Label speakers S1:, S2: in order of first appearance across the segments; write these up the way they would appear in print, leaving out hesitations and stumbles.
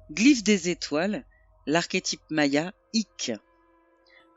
S1: Glyphe des étoiles, l'archétype maya Ik.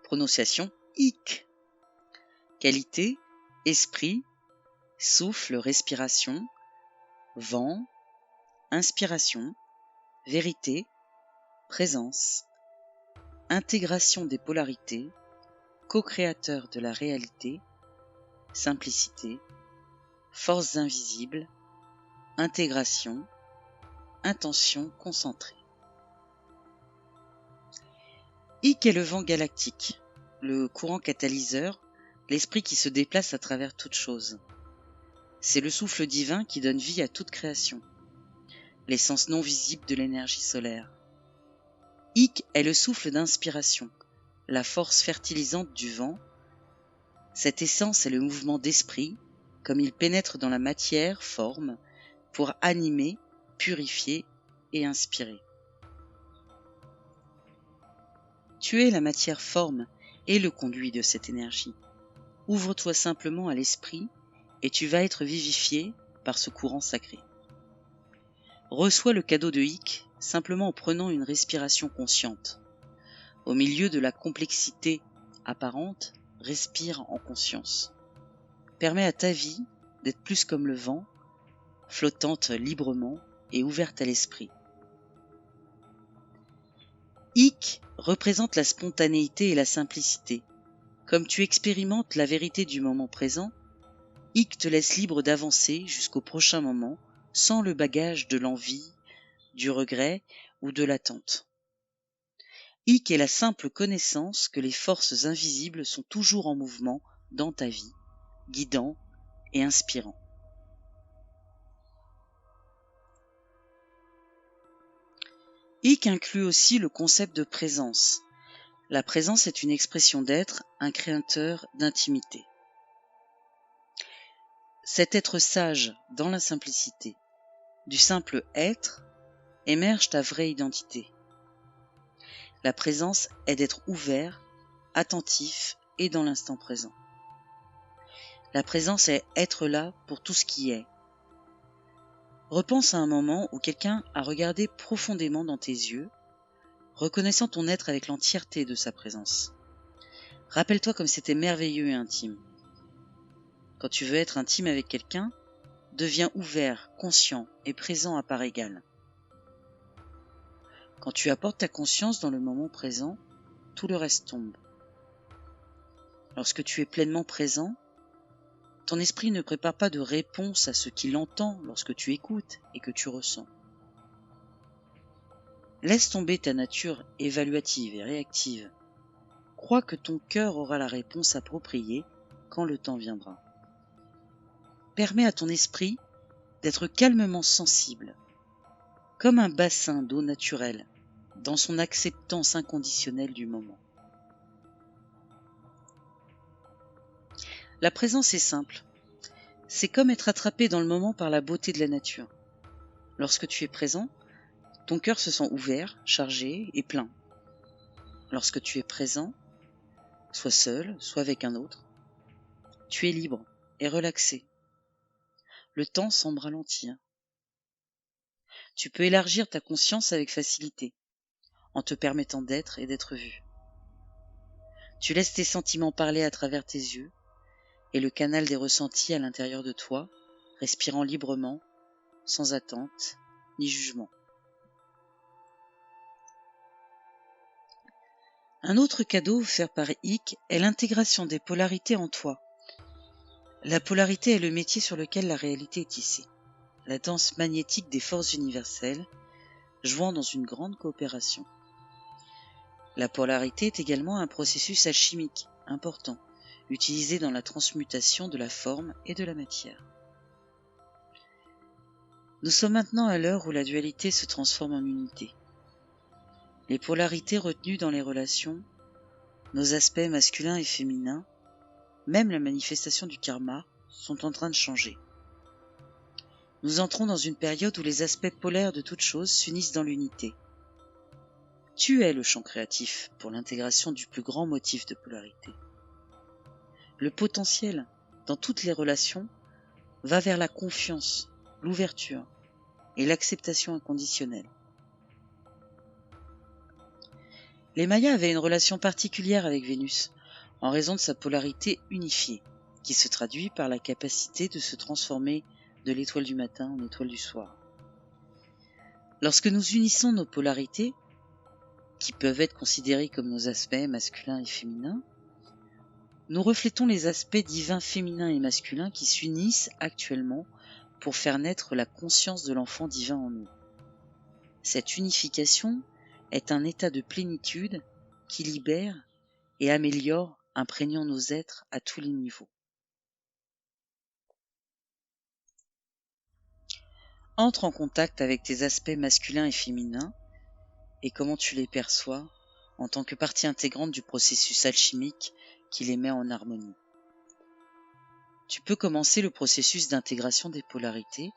S1: Prononciation Ik. Qualité, esprit, souffle, respiration, vent, inspiration, vérité, présence, intégration des polarités, co-créateur de la réalité, simplicité, forces invisibles, intégration, intention concentrée. Ik est le vent galactique, le courant catalyseur, l'esprit qui se déplace à travers toute chose. C'est le souffle divin qui donne vie à toute création, l'essence non visible de l'énergie solaire. Ik est le souffle d'inspiration, la force fertilisante du vent. Cette essence est le mouvement d'esprit, comme il pénètre dans la matière, forme, pour animer, purifier et inspirer. Tu es la matière forme et le conduit de cette énergie. Ouvre-toi simplement à l'esprit et tu vas être vivifié par ce courant sacré. Reçois le cadeau de Ik simplement en prenant une respiration consciente. Au milieu de la complexité apparente, respire en conscience. Permets à ta vie d'être plus comme le vent, flottante librement et ouverte à l'esprit. Ik représente la spontanéité et la simplicité. Comme tu expérimentes la vérité du moment présent, Ik te laisse libre d'avancer jusqu'au prochain moment sans le bagage de l'envie, du regret ou de l'attente. Ik est la simple connaissance que les forces invisibles sont toujours en mouvement dans ta vie, guidant et inspirant. Ik inclut aussi le concept de présence. La présence est une expression d'être, un créateur d'intimité. Cet être sage dans la simplicité, du simple être, émerge ta vraie identité. La présence est d'être ouvert, attentif et dans l'instant présent. La présence est être là pour tout ce qui est. Repense à un moment où quelqu'un a regardé profondément dans tes yeux, reconnaissant ton être avec l'entièreté de sa présence. Rappelle-toi comme c'était merveilleux et intime. Quand tu veux être intime avec quelqu'un, deviens ouvert, conscient et présent à part égale. Quand tu apportes ta conscience dans le moment présent, tout le reste tombe. Lorsque tu es pleinement présent, ton esprit ne prépare pas de réponse à ce qu'il entend lorsque tu écoutes et que tu ressens. Laisse tomber ta nature évaluative et réactive. Crois que ton cœur aura la réponse appropriée quand le temps viendra. Permets à ton esprit d'être calmement sensible, comme un bassin d'eau naturelle, dans son acceptance inconditionnelle du moment. La présence est simple. C'est comme être attrapé dans le moment par la beauté de la nature. Lorsque tu es présent, ton cœur se sent ouvert, chargé et plein. Lorsque tu es présent, soit seul, soit avec un autre, tu es libre et relaxé. Le temps semble ralentir. Tu peux élargir ta conscience avec facilité, en te permettant d'être et d'être vu. Tu laisses tes sentiments parler à travers tes yeux, et le canal des ressentis à l'intérieur de toi, respirant librement, sans attente ni jugement. Un autre cadeau offert par Ik est l'intégration des polarités en toi. La polarité est le métier sur lequel la réalité est tissée, la danse magnétique des forces universelles, jouant dans une grande coopération. La polarité est également un processus alchimique important, utilisé dans la transmutation de la forme et de la matière. Nous sommes maintenant à l'heure où la dualité se transforme en unité. Les polarités retenues dans les relations, nos aspects masculins et féminins, même la manifestation du karma, sont en train de changer. Nous entrons dans une période où les aspects polaires de toute chose s'unissent dans l'unité. Tu es le champ créatif pour l'intégration du plus grand motif de polarité. Le potentiel, dans toutes les relations, va vers la confiance, l'ouverture et l'acceptation inconditionnelle. Les Mayas avaient une relation particulière avec Vénus, en raison de sa polarité unifiée, qui se traduit par la capacité de se transformer de l'étoile du matin en étoile du soir. Lorsque nous unissons nos polarités, qui peuvent être considérées comme nos aspects masculins et féminins, nous reflétons les aspects divins féminins et masculins qui s'unissent actuellement pour faire naître la conscience de l'enfant divin en nous. Cette unification est un état de plénitude qui libère et améliore, imprégnant nos êtres à tous les niveaux. Entre en contact avec tes aspects masculins et féminins et comment tu les perçois en tant que partie intégrante du processus alchimique qui les met en harmonie. Tu peux commencer le processus d'intégration des polarités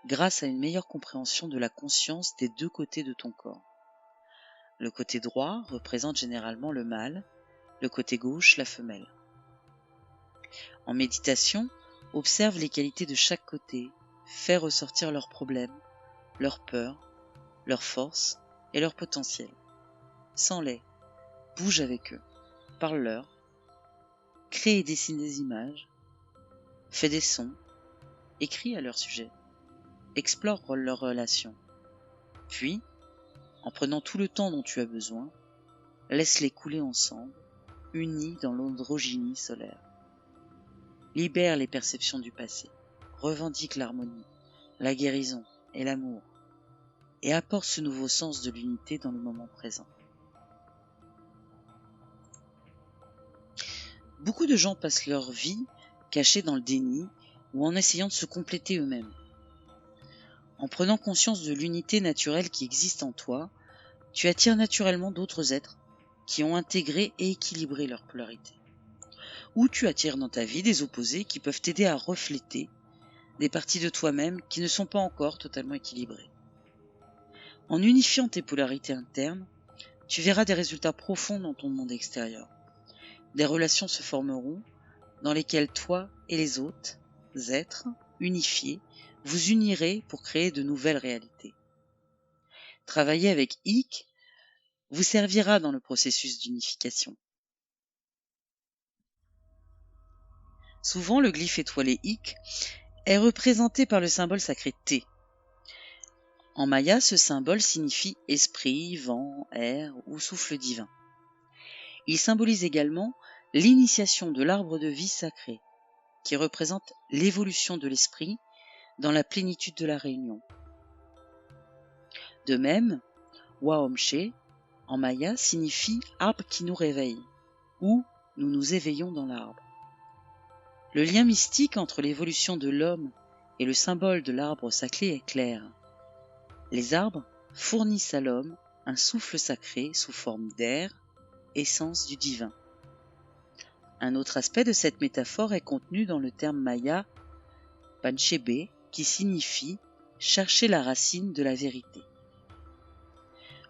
S1: grâce à une meilleure compréhension de la conscience des deux côtés de ton corps. Le côté droit représente généralement le mâle, le côté gauche la femelle. En méditation, observe les qualités de chaque côté, fais ressortir leurs problèmes, leurs peurs, leurs forces et leur potentiel. Sens-les, bouge avec eux, parle-leur, crée et dessine des images, fais des sons, écris à leur sujet, explore leurs relations. Puis, en prenant tout le temps dont tu as besoin, laisse-les couler ensemble, unis dans l'androgynie solaire. Libère les perceptions du passé, revendique l'harmonie, la guérison et l'amour, et apporte ce nouveau sens de l'unité dans le moment présent. Beaucoup de gens passent leur vie cachés dans le déni ou en essayant de se compléter eux-mêmes. En prenant conscience de l'unité naturelle qui existe en toi, tu attires naturellement d'autres êtres qui ont intégré et équilibré leur polarité. Ou tu attires dans ta vie des opposés qui peuvent t'aider à refléter des parties de toi-même qui ne sont pas encore totalement équilibrées. En unifiant tes polarités internes, tu verras des résultats profonds dans ton monde extérieur. Des relations se formeront dans lesquelles toi et les autres êtres unifiés vous unirez pour créer de nouvelles réalités. Travailler avec Ik vous servira dans le processus d'unification. Souvent, le glyphe étoilé Ik est représenté par le symbole sacré T. En maya, ce symbole signifie esprit, vent, air ou souffle divin. Il symbolise également l'initiation de l'arbre de vie sacré, qui représente l'évolution de l'esprit dans la plénitude de la réunion. De même, Waomche, en maya, signifie arbre qui nous réveille, ou nous nous éveillons dans l'arbre. Le lien mystique entre l'évolution de l'homme et le symbole de l'arbre sacré est clair. Les arbres fournissent à l'homme un souffle sacré sous forme d'air, essence du divin. Un autre aspect de cette métaphore est contenu dans le terme maya Panchebe, qui signifie « chercher la racine de la vérité ».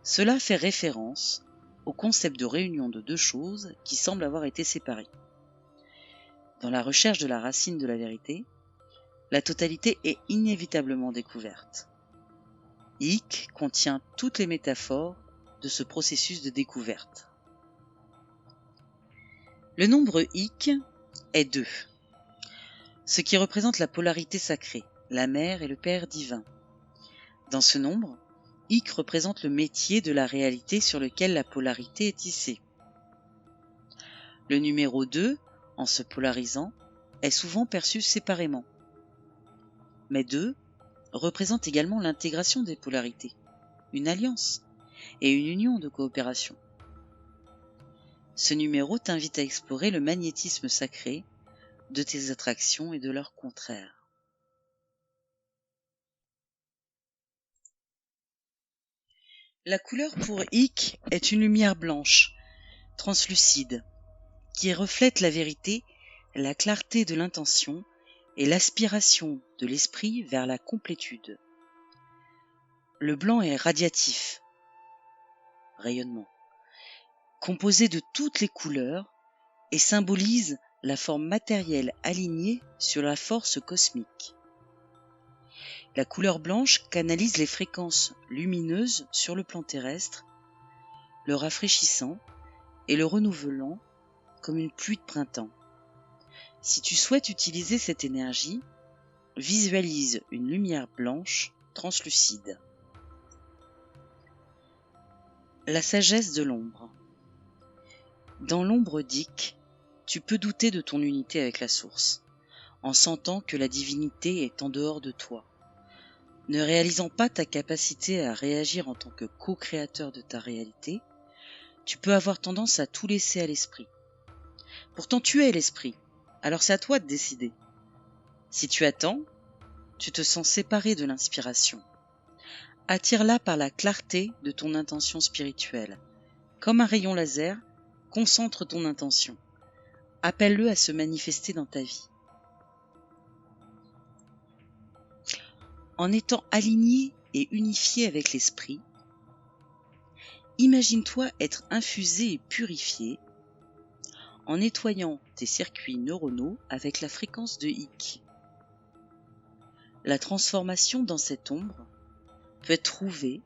S1: Cela fait référence au concept de réunion de deux choses qui semblent avoir été séparées. Dans la recherche de la racine de la vérité, la totalité est inévitablement découverte. Ik contient toutes les métaphores de ce processus de découverte. Le nombre Ik est 2, ce qui représente la polarité sacrée, la mère et le père divin. Dans ce nombre, Ik représente le métier de la réalité sur lequel la polarité est tissée. Le numéro 2, en se polarisant, est souvent perçu séparément. Mais 2 représente également l'intégration des polarités, une alliance et une union de coopération. Ce numéro t'invite à explorer le magnétisme sacré de tes attractions et de leurs contraires. La couleur pour Ik est une lumière blanche, translucide, qui reflète la vérité, la clarté de l'intention et l'aspiration de l'esprit vers la complétude. Le blanc est radiatif, rayonnement, composé de toutes les couleurs et symbolise la forme matérielle alignée sur la force cosmique. La couleur blanche canalise les fréquences lumineuses sur le plan terrestre, le rafraîchissant et le renouvelant comme une pluie de printemps. Si tu souhaites utiliser cette énergie, visualise une lumière blanche translucide. La sagesse de l'ombre. Dans l'ombre d'Ik, tu peux douter de ton unité avec la source, en sentant que la divinité est en dehors de toi. Ne réalisant pas ta capacité à réagir en tant que co-créateur de ta réalité, tu peux avoir tendance à tout laisser à l'esprit. Pourtant tu es l'esprit, alors c'est à toi de décider. Si tu attends, tu te sens séparé de l'inspiration. Attire-la par la clarté de ton intention spirituelle. Comme un rayon laser, concentre ton intention. Appelle-le à se manifester dans ta vie. En étant aligné et unifié avec l'esprit, imagine-toi être infusé et purifié en nettoyant tes circuits neuronaux avec la fréquence de Ik. La transformation dans cette ombre peut être trouvée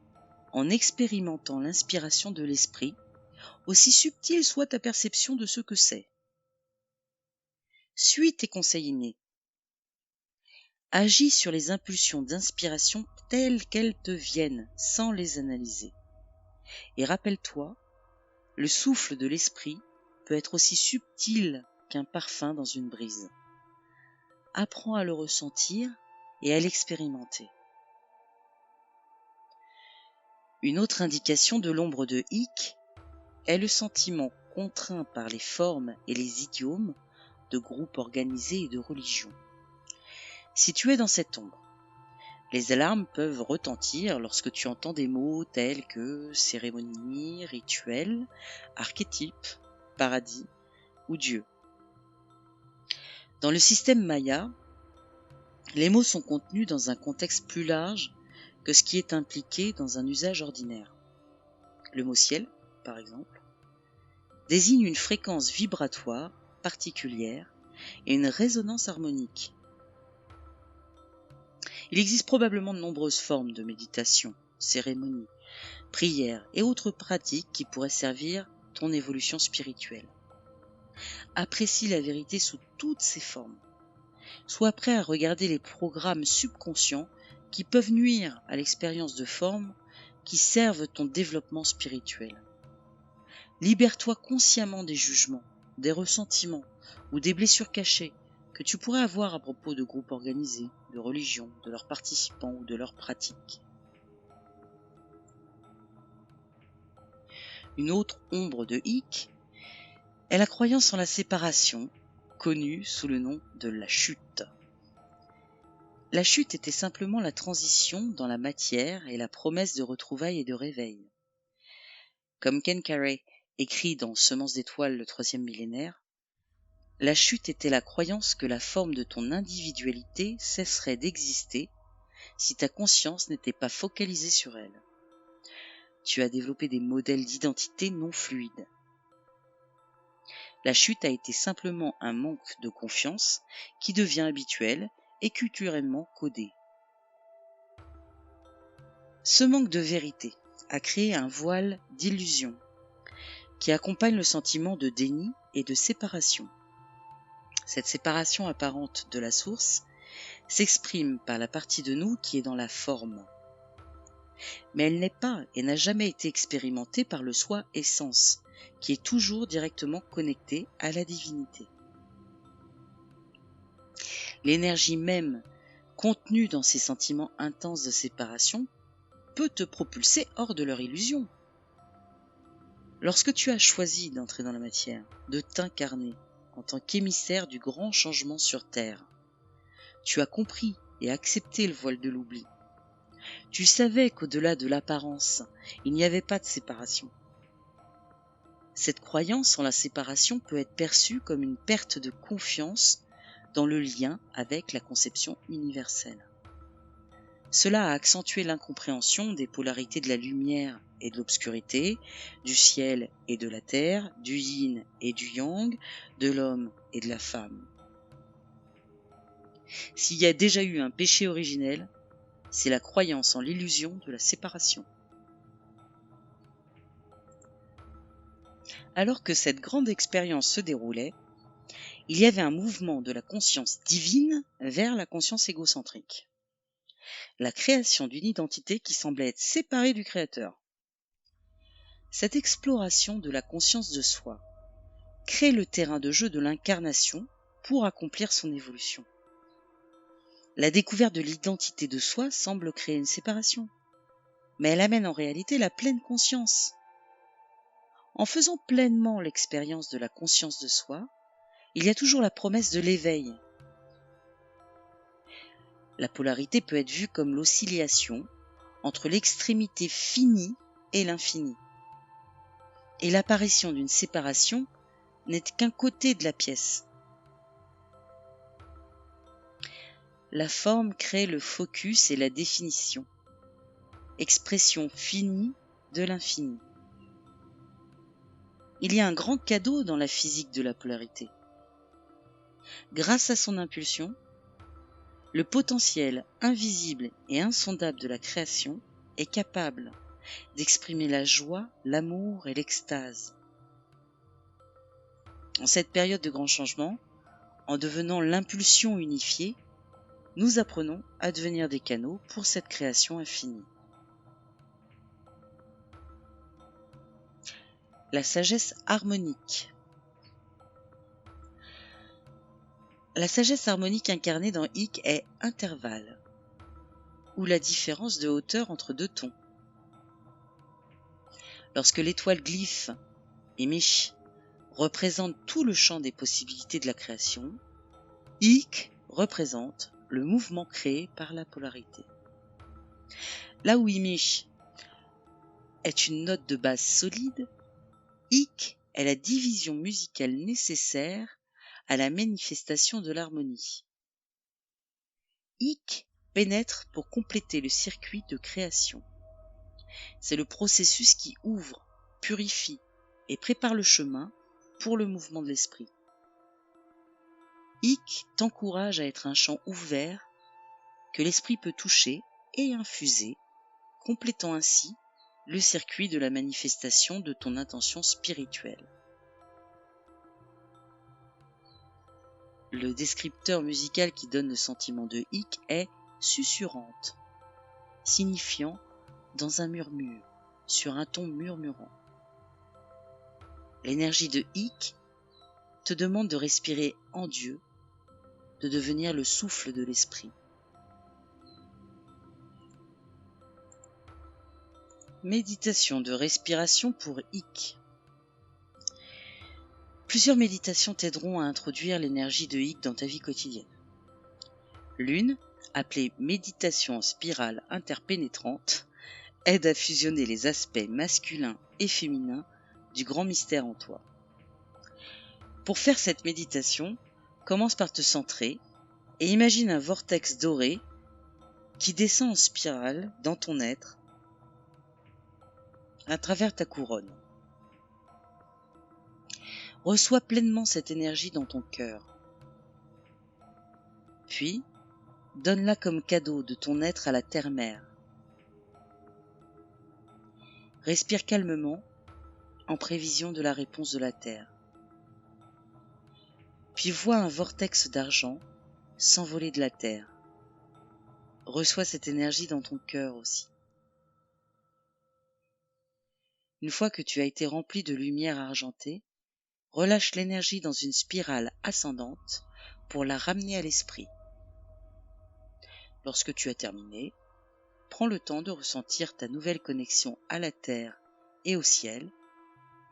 S1: en expérimentant l'inspiration de l'esprit, aussi subtile soit ta perception de ce que c'est. Suis tes conseils innés. Agis sur les impulsions d'inspiration telles qu'elles te viennent, sans les analyser. Et rappelle-toi, le souffle de l'esprit peut être aussi subtil qu'un parfum dans une brise. Apprends à le ressentir et à l'expérimenter. Une autre indication de l'ombre de Ik est le sentiment contraint par les formes et les idiomes de groupes organisés et de religions. Si tu es dans cette ombre, les alarmes peuvent retentir lorsque tu entends des mots tels que cérémonie, rituel, archétype, paradis ou Dieu. Dans le système Maya, les mots sont contenus dans un contexte plus large que ce qui est impliqué dans un usage ordinaire. Le mot ciel, par exemple, désigne une fréquence vibratoire particulière et une résonance harmonique. Il existe probablement de nombreuses formes de méditation, cérémonies, prières et autres pratiques qui pourraient servir ton évolution spirituelle. Apprécie la vérité sous toutes ses formes. Sois prêt à regarder les programmes subconscients qui peuvent nuire à l'expérience de formes qui servent ton développement spirituel. Libère-toi consciemment des jugements, des ressentiments ou des blessures cachées que tu pourrais avoir à propos de groupes organisés, de religions, de leurs participants ou de leurs pratiques. Une autre ombre de Ik est la croyance en la séparation, connue sous le nom de la chute. La chute était simplement la transition dans la matière et la promesse de retrouvailles et de réveil. Comme Ken Carey écrit dans Semences d'étoiles, le 3e millénaire, la chute était la croyance que la forme de ton individualité cesserait d'exister si ta conscience n'était pas focalisée sur elle. Tu as développé des modèles d'identité non fluides. La chute a été simplement un manque de confiance qui devient habituel et culturellement codé. Ce manque de vérité a créé un voile d'illusion qui accompagne le sentiment de déni et de séparation. Cette séparation apparente de la source s'exprime par la partie de nous qui est dans la forme. Mais elle n'est pas et n'a jamais été expérimentée par le soi essence, qui est toujours directement connecté à la divinité. L'énergie même contenue dans ces sentiments intenses de séparation peut te propulser hors de leur illusion. Lorsque tu as choisi d'entrer dans la matière, de t'incarner en tant qu'émissaire du grand changement sur Terre, tu as compris et accepté le voile de l'oubli. Tu savais qu'au-delà de l'apparence, il n'y avait pas de séparation. Cette croyance en la séparation peut être perçue comme une perte de confiance dans le lien avec la conception universelle. Cela a accentué l'incompréhension des polarités de la lumière et de l'obscurité, du ciel et de la terre, du yin et du yang, de l'homme et de la femme. S'il y a déjà eu un péché originel, c'est la croyance en l'illusion de la séparation. Alors que cette grande expérience se déroulait, il y avait un mouvement de la conscience divine vers la conscience égocentrique. La création d'une identité qui semblait être séparée du Créateur. Cette exploration de la conscience de soi crée le terrain de jeu de l'incarnation pour accomplir son évolution. La découverte de l'identité de soi semble créer une séparation, mais elle amène en réalité la pleine conscience. En faisant pleinement l'expérience de la conscience de soi, il y a toujours la promesse de l'éveil. La polarité peut être vue comme l'oscillation entre l'extrémité finie et l'infini. Et l'apparition d'une séparation n'est qu'un côté de la pièce. La forme crée le focus et la définition, expression finie de l'infini. Il y a un grand cadeau dans la physique de la polarité. Grâce à son impulsion, le potentiel invisible et insondable de la création est capable d'exprimer la joie, l'amour et l'extase. En cette période de grand changement, en devenant l'impulsion unifiée, nous apprenons à devenir des canaux pour cette création infinie. La sagesse harmonique. La sagesse harmonique incarnée dans Ik est intervalle, ou la différence de hauteur entre deux tons. Lorsque l'étoile glyphe et Mish représentent tout le champ des possibilités de la création, Ik représente le mouvement créé par la polarité. Là où Imish est une note de base solide, Ik est la division musicale nécessaire à la manifestation de l'harmonie. Ik pénètre pour compléter le circuit de création. C'est le processus qui ouvre, purifie et prépare le chemin pour le mouvement de l'esprit. Ik t'encourage à être un champ ouvert que l'esprit peut toucher et infuser, complétant ainsi le circuit de la manifestation de ton intention spirituelle. Le descripteur musical qui donne le sentiment de Ik est susurrante, signifiant dans un murmure, sur un ton murmurant. L'énergie de Ik te demande de respirer en Dieu, de devenir le souffle de l'esprit. Méditation de respiration pour Ik. Plusieurs méditations t'aideront à introduire l'énergie de Ik dans ta vie quotidienne. L'une, appelée méditation en spirale interpénétrante, aide à fusionner les aspects masculins et féminins du grand mystère en toi. Pour faire cette méditation, commence par te centrer et imagine un vortex doré qui descend en spirale dans ton être à travers ta couronne. Reçois pleinement cette énergie dans ton cœur. Puis, donne-la comme cadeau de ton être à la terre-mère. Respire calmement en prévision de la réponse de la terre. Puis vois un vortex d'argent s'envoler de la terre. Reçois cette énergie dans ton cœur aussi. Une fois que tu as été rempli de lumière argentée, relâche l'énergie dans une spirale ascendante pour la ramener à l'esprit. Lorsque tu as terminé, prends le temps de ressentir ta nouvelle connexion à la terre et au ciel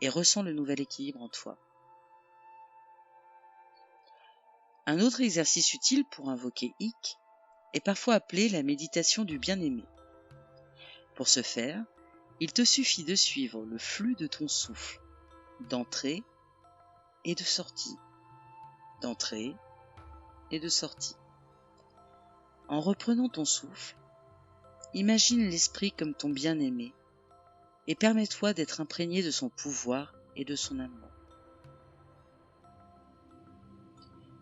S1: et ressens le nouvel équilibre en toi. Un autre exercice utile pour invoquer Ik est parfois appelé la méditation du bien-aimé. Pour ce faire, il te suffit de suivre le flux de ton souffle, d'entrée et de sortie, d'entrée et de sortie. En reprenant ton souffle, imagine l'esprit comme ton bien-aimé et permets-toi d'être imprégné de son pouvoir et de son amour.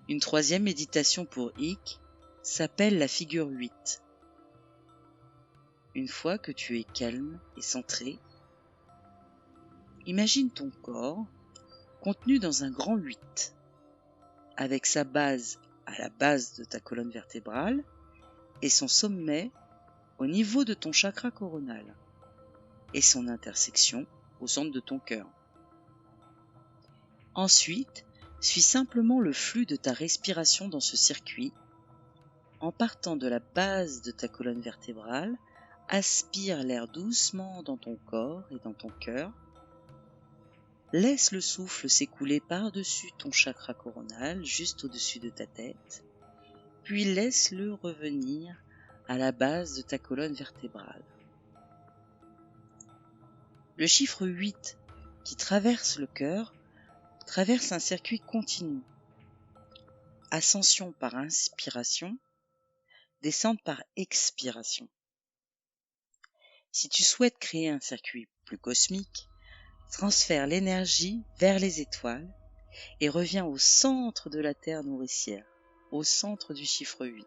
S1: Une troisième méditation pour Ik s'appelle la figure 8. Une fois que tu es calme et centré, Imagine ton corps contenu dans un grand 8, avec sa base à la base de ta colonne vertébrale et son sommet au niveau de ton chakra coronal et son intersection au centre de ton cœur. Ensuite, suis simplement le flux de ta respiration dans ce circuit. En partant de la base de ta colonne vertébrale, aspire l'air doucement dans ton corps et dans ton cœur. Laisse le souffle s'écouler par-dessus ton chakra coronal, juste au-dessus de ta tête, puis laisse-le revenir à la base de ta colonne vertébrale. Le chiffre 8 qui traverse le cœur traverse un circuit continu. Ascension par inspiration, descente par expiration. Si tu souhaites créer un circuit plus cosmique, transfère l'énergie vers les étoiles et reviens au centre de la Terre nourricière, au centre du chiffre 8.